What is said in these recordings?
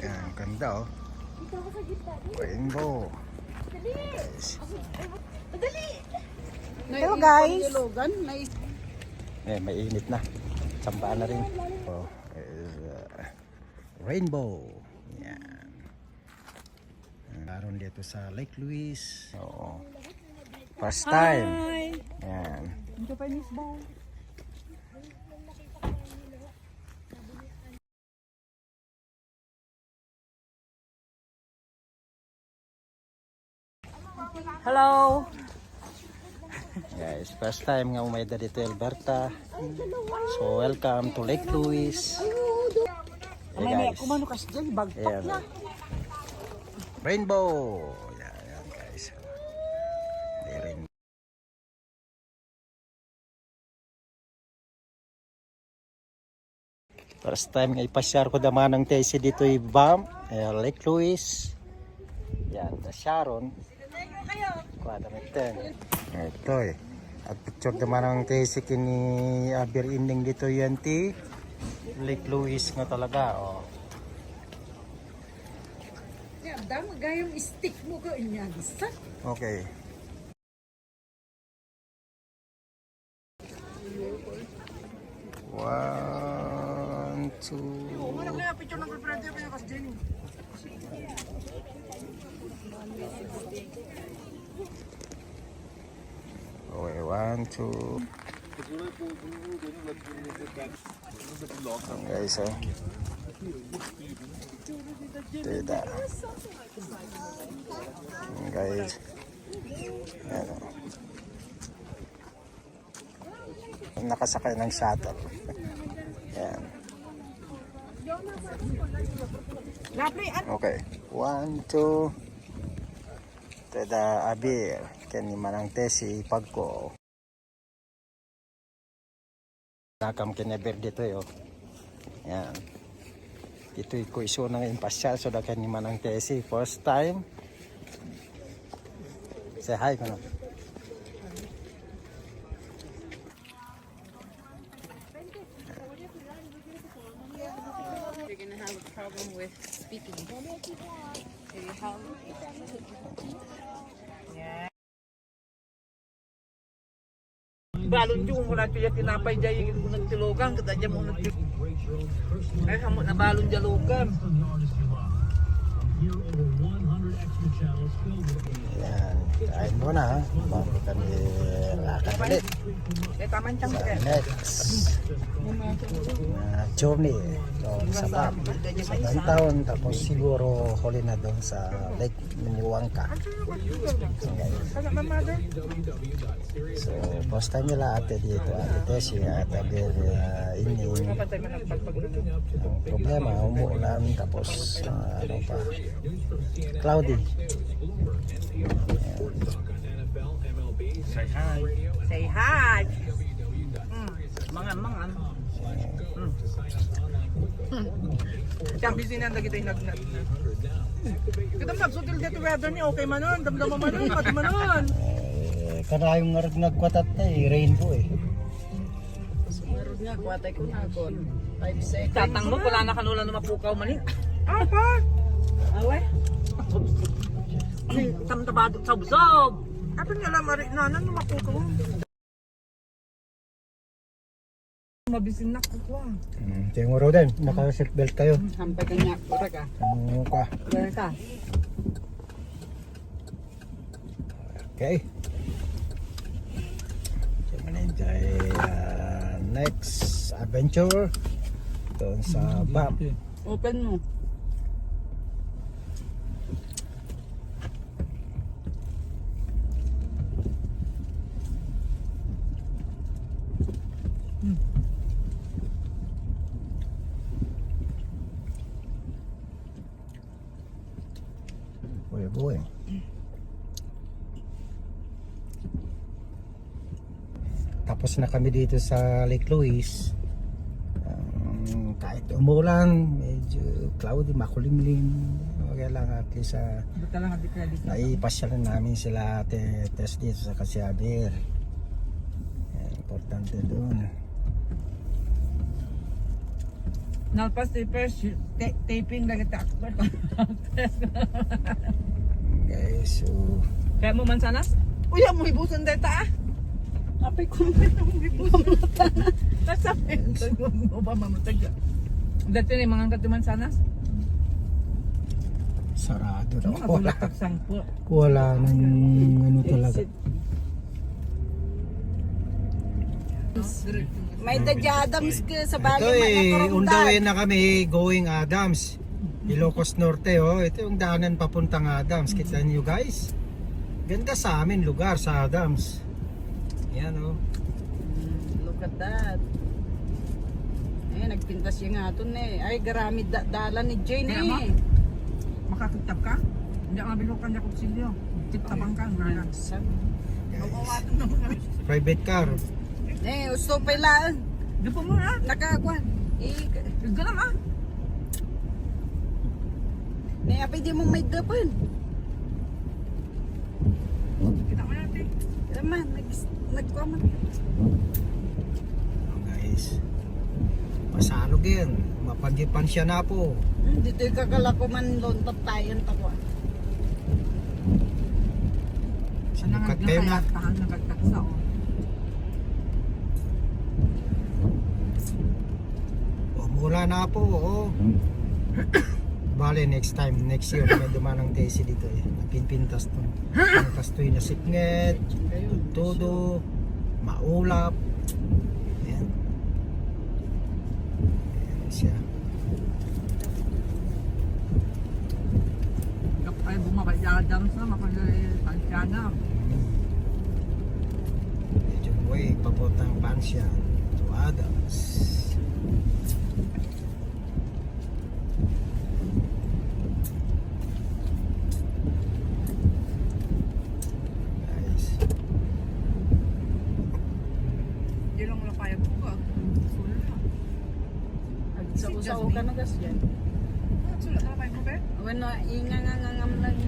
Yan, ganda oh. Rainbow. Guys. Hello guys. Mainit na. Sambaan na rin. Oh, rainbow. Yan. Naroon dito sa Lake Louise. Oo. First time. Hi. Yan. Japanese ball. Hello. Guys, first time nga umayda dito Alberta. So welcome to Lake Louise. Hey guys. Kumano kasi dyan, bagpak Ayan. na. Rainbow. Yan guys. May rainbow. First time nga ipasyar ko naman ng TC dito ibam. Lake Louise. Yan, the Sharon. Ito eh. At picture naman ang TC kini Aber Inding dito yan ti. Lake Louise nga talaga. Oh. Ya, dam gayam stick mo ko inya bisa. Okay. One, two. Ano kaya picture ng girlfriend ko yung kasi dyan. Okay, one, two. Guys, oh. Tida. Guys. Ayan, oh. Nakasakay ng shuttle. Ayan. Okay. One, two. Tida, Abir. Kani manang tesi pagko. Nakam kinaber dito yo. Yan. Ito ko iso nang impasya so da kani manang tesi first time. Say hi kono. You're gonna have a problem with speaking. Maybe how? Balon yung mula tuya tinapay dyan yung nagtilogan kita dyan mo ay hamot na balon jalukan. Yan. Kain muna ha. Bago kami lakad ulit. Taman cang ka. Next. Journey. So, sa BAM. Sa downtown. Tapos siguro huli na doon sa Lake Minnewanka. So, first time nila ate dito. Ate Tessie at Abir Ining. Ang problema, umuulan. Tapos, ano pa, cloudy. Say hi. Say hi. Mangan. Siyang busy na kita yung nagnat. Kita nagsutil dito weather niya. Okay manon. Damdama manon. Pati manon. Karayong nagkwatat na rainbow eh. Meron nga, kuwatay ko na ako. 5 seconds. Tatang mo, wala na kanula na mapukaw manin. Apa? Awe? Tamtabado sa busog. Apa nga lang marinanan na mapukaw? Mabisin na ko. Tinguro din, naka-seatbelt kayo. Hampay ka niya, pura ka. Ano ka? Pura ka. Okay. So, man-enjoy next adventure doon sa BAM. Open mo. Boy. Tapos na kami dito sa Lake Louise. Kahit umulan, medyo cloudy, makulimlim. Okay lang at least naipasyalan namin sila ate Tess dito sa Kasiaber. Importante doon. Nalpas first taping lagi ta. Guys, so Kaya mo mansanas? Uy, mo ibusan data ah. Apay ko Nasabi mo ba mamatag? Dati ni mga katumansanas? sarado na. Mga bulak sangpo. Wala nang ano talaga. may dadya Adams ka sa Ito bagay on the way na kami going Adams. Ilocos Norte oh. Ito yung daanan papuntang Adams. Kita niyo guys. Ganda sa amin lugar sa Adams. Yan oh. Look at that. Eh, nagpintas siya nga ito eh. Ay, garami dala ni Jane Kaya mo? eh. Makakitap ka? Hindi ako mabilukan niya kutsilyo. Tiptabang ka. Mawawatan na mo kami. Private car. Eh, gusto pa ilaan. Di po mo na. Nakakuan. Eh, Ganun ah. apay di mo may dapan. Kita mo natin. Naman, nagkuaman. Oh, guys. Masalog yan. Mapagipan siya na po. Dito yung kakala ko man lontot tayo ang takwa. Sinukat kayo na. Tahan nagagtaksa o. Mula na po. Oh. Bale, next time, next year, may dumanang tesi dito eh. Napinpintas to. Ang kastoy na siknget, todo, maulap. Ayan. Ayan siya. Ay bumabay sa Adams na makalay Pansiyana. Medyo way, papuntang Pansya to Adams. Guys. Di lang wala kaya po ka. Sulat na. Sa usaw ka na gas yan. Sulat na kaya mo ba? Bueno, ingangangangam lang.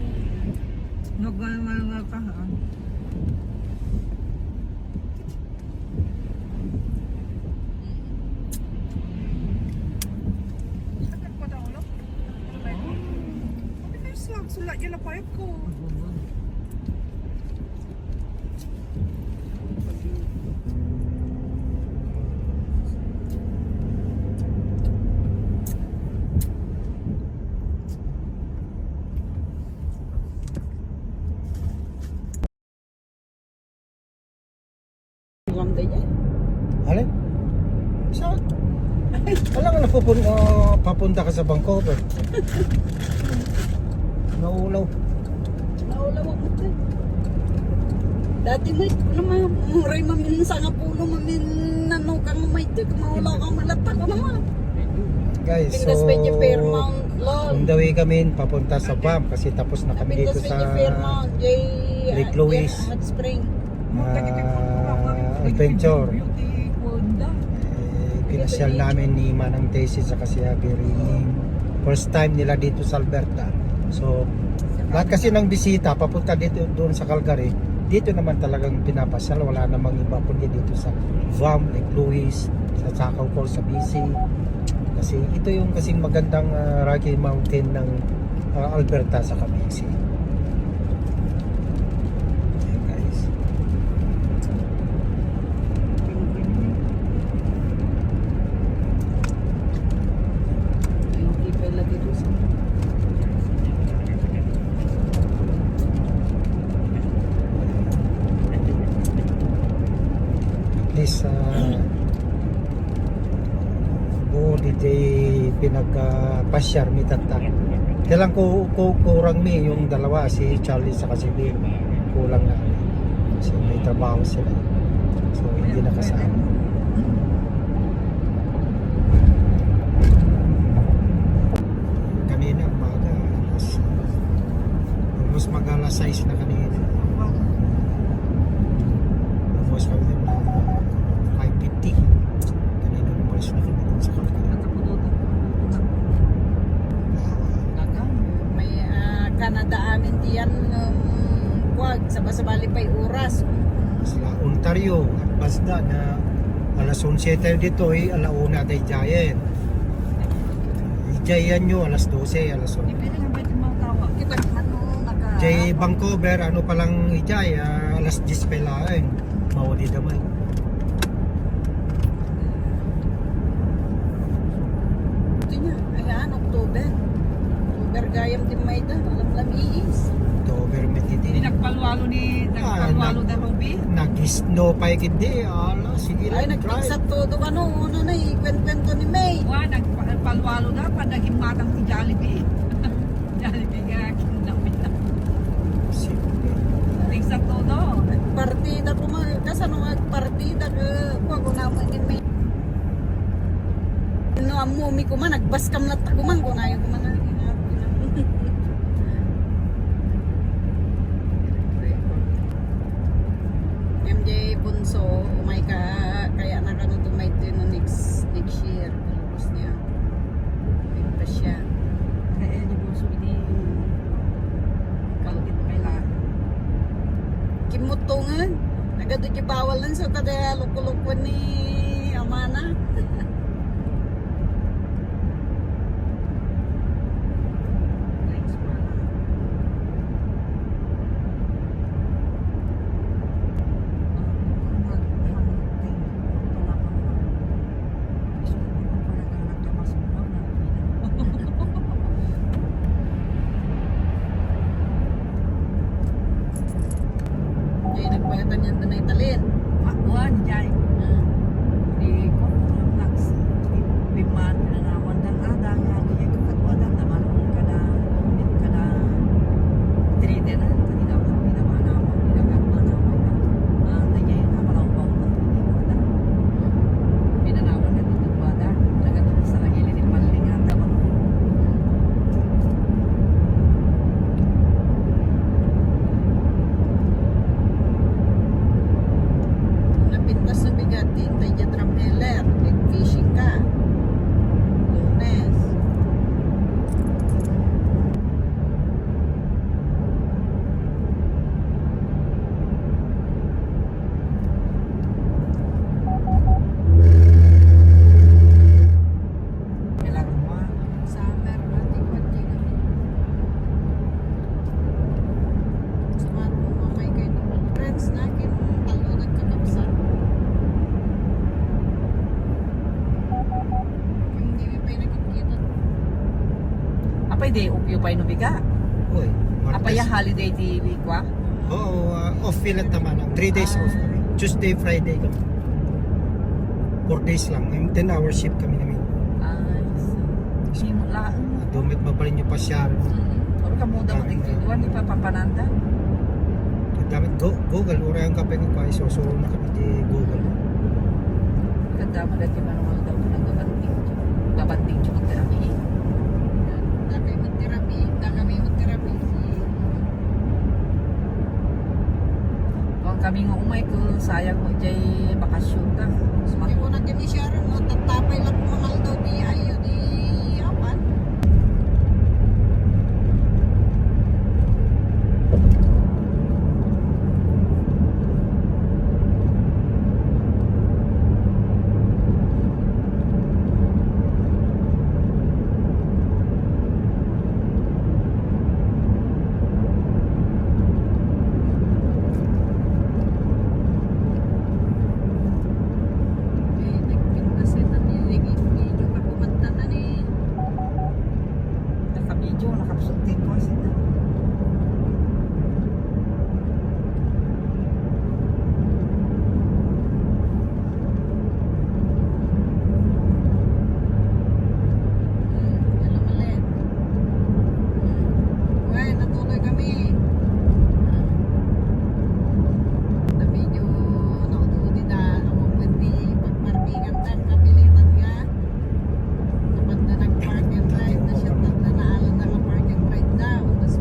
Nagmangal ka ha. Sulat yun na payag ko. Ngam day yan. Alin? Saan? Wala ka na papunta ka sa Vancouver. Naulaw. Naula mo mo tayo. Dati may muray mamin sa nga pulo mamin nanong kang may tig maulaw kang malata ko naman. Guys, so Pindas pa yung Fairmount lol. on the way kami papunta sa BAM kasi tapos na kami dito Pindas pa sa yung Fairmount Lake Louise. Hot Spring. Adventure. Beauty Honda. Pinasyal namin ni Manang Tesi sa kasi Ring. First time nila dito sa Alberta. So, lahat kasi ng bisita papunta dito doon sa Calgary, dito naman talagang pinapasyal. Wala namang iba kundi dito sa VAM, Lake Louise, sa Sakaw Falls, sa BC. Kasi ito yung kasing magandang Rocky Mountain ng Alberta sa BC. Ayan guys. Hindi pala dito sa At least buo dito pinagpasyar mi tata. Kailan ko kurang mi yung dalawa si Charlie sa si Bill. Kulang na. Kasi may trabaho sila. So hindi nakasama. Kanina umaga almost mag-alas 6 na kanina. Almost kami na 5:50. Kanina umalis na kami dun sa Calgary. may Canada amin diyan wag sabali pa'y oras. Sa Ontario at basta na alas 11 tayo dito alauna tayo Giant. Jayan nyo, alas 12, alas 1. Pwede nga ba yung mga tawag? Kita ano naka. Jay Vancouver, ano palang ijay, alas 10 pa lang. Mauli naman. Ito niya. Ayan, October. October gayam din may da. Alam lamiis. October, Hindi metiti. nagpalwalo nag- na Ruby. Nag-snow pa hindi. Ala, sige Ay, lang, try. nagpigsat todo ano. Ano na eh. Kwento ni May. Wa, nagpalwalo na pa naging matang si Jollibee. Jollibee nga kinawin na. Sige. Tingsa todo. Partida ko kasano partida ko naman ni May. No amumi ko man nagbaskam lat ko man ko na yung man. MJ Bunso, umay ka kaya na kano tumay din no next year. Tapos niya. Ito siya. Kaya di mo suwiti kalkit kailan. Kimutungan. Agad di bawal lang sa tada luko-luko ni Amana. Kaya nagpagatan yan doon ay talin. Akuan, Jai. Di ko nags piman na naman dan ada nga di ko katwadan na marunong ka na ulit ka na tride na tadi daw pinamana mo pinagmana mo na niya yung kapalaw-paw na hindi ko na pinanawan na tutwadan nagatong sa gilid ni palingan daw Napintas na bigatin, tayo dyan traveler, nag-fishing ka. Lunes. kailangan mo Summer, pati ko at kaya kami. Smart mo mamay kayo ng friends na akin, talo nagkakapsan. Hindi mo pa yung nakikita. apay day upyo pa inubiga Uy, apay holiday di week wa Oo, off filat naman. 3 days off kami. Tuesday, Friday kami. 4 days lang. Yung 10-hour shift kami namin. Hindi mo lang. Dumit pa rin yung pasyal. Pero kamuda mo tigtiduan, di pa papananda. Damit Google, ura yung kape ko pa isusuro na kami di Google. Ganda mo dati manual daw na nagabanting. Babanting siya kung therapy. Dami mo therapy, dami mo therapy. Kung kami nga umay ko, sayang mo dyan bakasyon ka. Hindi mo na kami siya rin, no? Tatapay lang mahal daw di ayo di apan. Nagpintas ito niligid video ka kumanta na ni. Nakabidyo, nakapsuntin ko. Sina. Alam malit. Uy, natuloy kami. Na video naududi na among pwede pagparkingan tan kapilitan nga. Dapat na nag-park and ride na siya na naalan na ka-park and ride na. Undas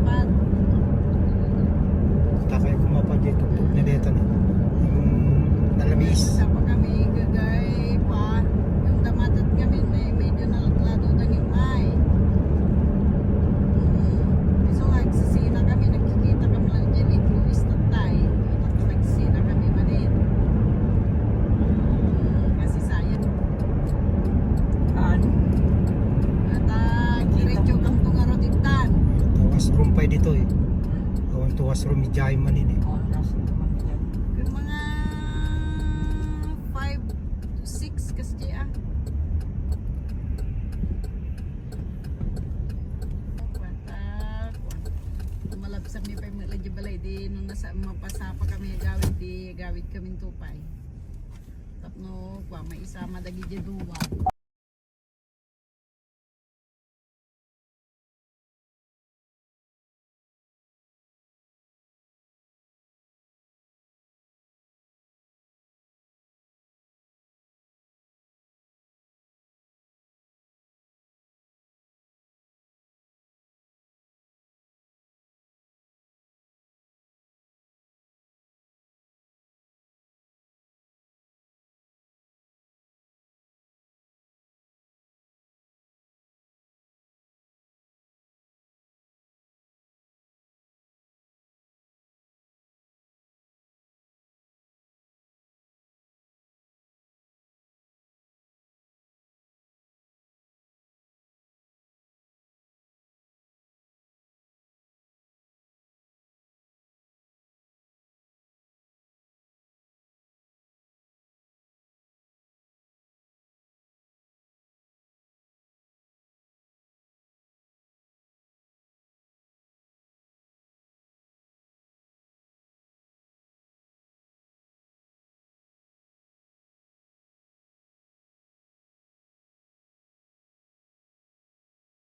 dito eh. Awang tuwas rumidjay man ini. Oras naman yan. Yung mga 5 to 6 kasi ah. Malabsan mi pa yung lagi balay di nung nasa mapasapa kami gawid kami tupay. Tapno, may isama dagi di duwa.